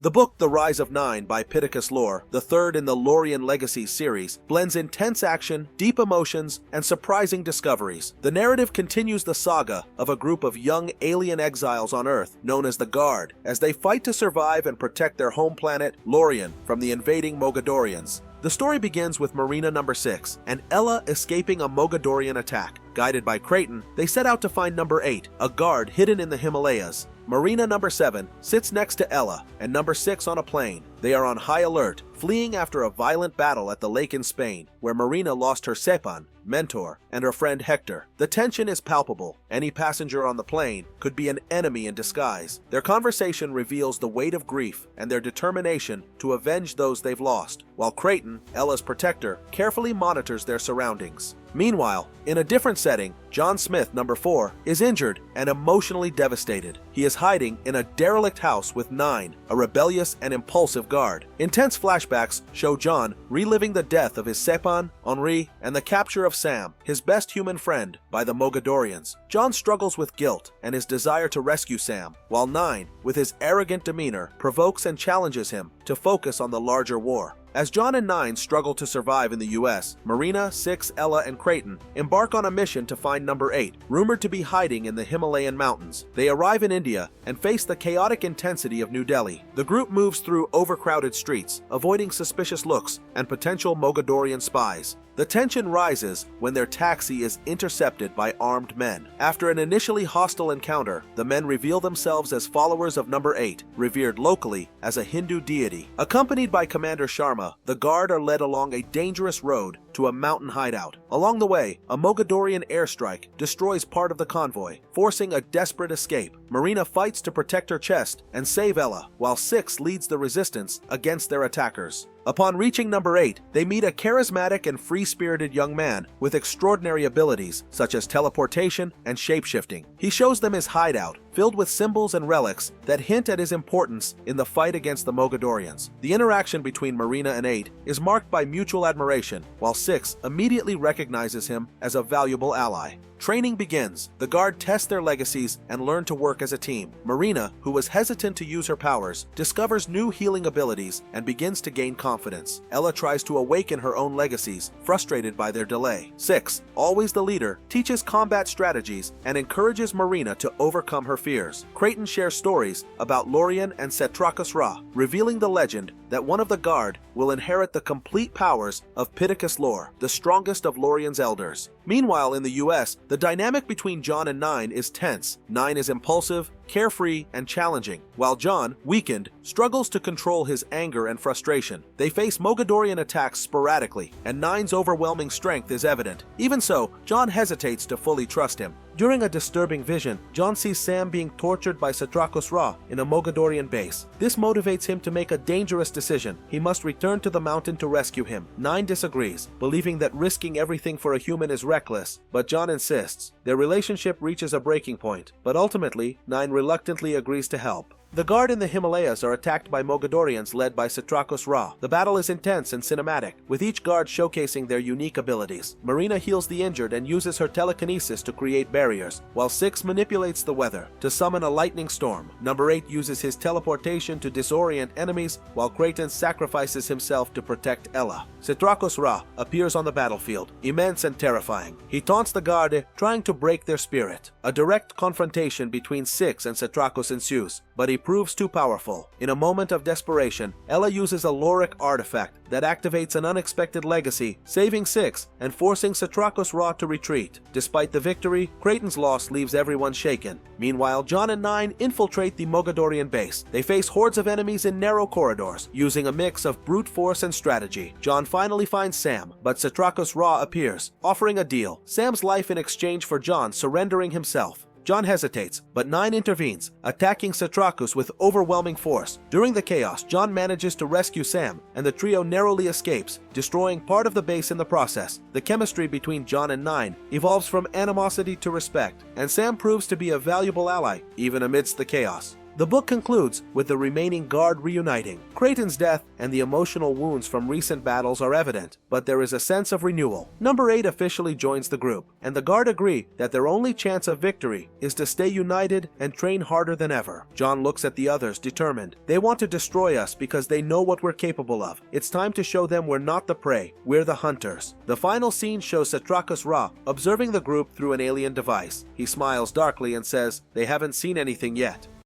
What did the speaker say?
The book The Rise of Nine by Pittacus Lore, the third in the Lorien Legacies series, blends intense action, deep emotions, and surprising discoveries. The narrative continues the saga of a group of young alien exiles on Earth, known as the Guard, as they fight to survive and protect their home planet, Lorien, from the invading Mogadorians. The story begins with Marina number 6 and Ella escaping a Mogadorian attack. Guided by Crayton, they set out to find number 8, a guard hidden in the Himalayas. Marina number 7 sits next to Ella and number 6 on a plane. They are on high alert, fleeing after a violent battle at the lake in Spain, where Marina lost her Sepan, mentor, and her friend Hector. The tension is palpable. Any passenger on the plane could be an enemy in disguise. Their conversation reveals the weight of grief and their determination to avenge those they've lost, while Crayton, Ella's protector, carefully monitors their surroundings. Meanwhile, in a different setting, John Smith, number 4, is injured and emotionally devastated. He is hiding in a derelict house with 9, a rebellious and impulsive guard. Intense flashbacks show John reliving the death of his Sepan, Henri, and the capture of Sam, his best human friend, by the Mogadorians. John struggles with guilt and his desire to rescue Sam, while 9, with his arrogant demeanor, provokes and challenges him to focus on the larger war. As John and 9 struggle to survive in the US, Marina, 6, Ella, and Crayton embark on a mission to find number 8, rumored to be hiding in the Himalayan mountains. They arrive in India and face the chaotic intensity of New Delhi. The group moves through overcrowded streets, avoiding suspicious looks and potential Mogadorian spies. The tension rises when their taxi is intercepted by armed men. After an initially hostile encounter, the men reveal themselves as followers of number 8, revered locally as a Hindu deity. Accompanied by Commander Sharma, the Guard are led along a dangerous road to a mountain hideout. Along the way, a Mogadorian airstrike destroys part of the convoy, forcing a desperate escape. Marina fights to protect her chest and save Ella, while 6 leads the resistance against their attackers. Upon reaching number 8, they meet a charismatic and free-spirited young man with extraordinary abilities such as teleportation and shape-shifting. He shows them his hideout, filled with symbols and relics that hint at his importance in the fight against the Mogadorians. The interaction between Marina and 8 is marked by mutual admiration, while 6 immediately recognizes him as a valuable ally. Training begins. The Guard test their legacies and learn to work as a team. Marina, who was hesitant to use her powers, discovers new healing abilities and begins to gain confidence. Ella tries to awaken her own legacies, frustrated by their delay. 6, always the leader, teaches combat strategies and encourages Marina to overcome her fears. Crayton shares stories about Lorien and Setrakos Ra, revealing the legend that one of the Guard will inherit the complete powers of Pittacus Lore, the strongest of Lorien's elders. Meanwhile, in the US, the dynamic between John and 9 is tense. 9 is impulsive, carefree, and challenging, while John, weakened, struggles to control his anger and frustration. They face Mogadorian attacks sporadically, and 9's overwhelming strength is evident. Even so, John hesitates to fully trust him. During a disturbing vision, John sees Sam being tortured by Setrakos Ra in a Mogadorian base. This motivates him to make a dangerous decision. He must return to the mountain to rescue him. 9 disagrees, believing that risking everything for a human is reckless, but John insists. Their relationship reaches a breaking point, but ultimately, 9 reluctantly agrees to help. The Guard in the Himalayas are attacked by Mogadorians led by Setrakos Ra. The battle is intense and cinematic, with each Guard showcasing their unique abilities. Marina heals the injured and uses her telekinesis to create barriers, while 6 manipulates the weather to summon a lightning storm. Number 8 uses his teleportation to disorient enemies, while Crayton sacrifices himself to protect Ella. Setrakos Ra appears on the battlefield, immense and terrifying. He taunts the Guard, trying to break their spirit. A direct confrontation between 6 and Setrakos ensues, but he proves too powerful. In a moment of desperation, Ella uses a Loric artifact that activates an unexpected legacy, saving 6 and forcing Setrakos Ra to retreat. Despite the victory, Crayton's loss leaves everyone shaken. Meanwhile, John and 9 infiltrate the Mogadorian base. They face hordes of enemies in narrow corridors, using a mix of brute force and strategy. John finally finds Sam, but Setrakos Ra appears, offering a deal: Sam's life in exchange for John surrendering himself. John hesitates, but 9 intervenes, attacking Setrakos with overwhelming force. During the chaos, John manages to rescue Sam, and the trio narrowly escapes, destroying part of the base in the process. The chemistry between John and 9 evolves from animosity to respect, and Sam proves to be a valuable ally, even amidst the chaos. The book concludes with the remaining guard reuniting. Crayton's death and the emotional wounds from recent battles are evident, but there is a sense of renewal. Number 8 officially joins the group, and the guard agree that their only chance of victory is to stay united and train harder than ever. John looks at the others, determined. They want to destroy us because they know what we're capable of. It's time to show them we're not the prey, we're the hunters. The final scene shows Satrakas Ra observing the group through an alien device. He smiles darkly and says, "They haven't seen anything yet."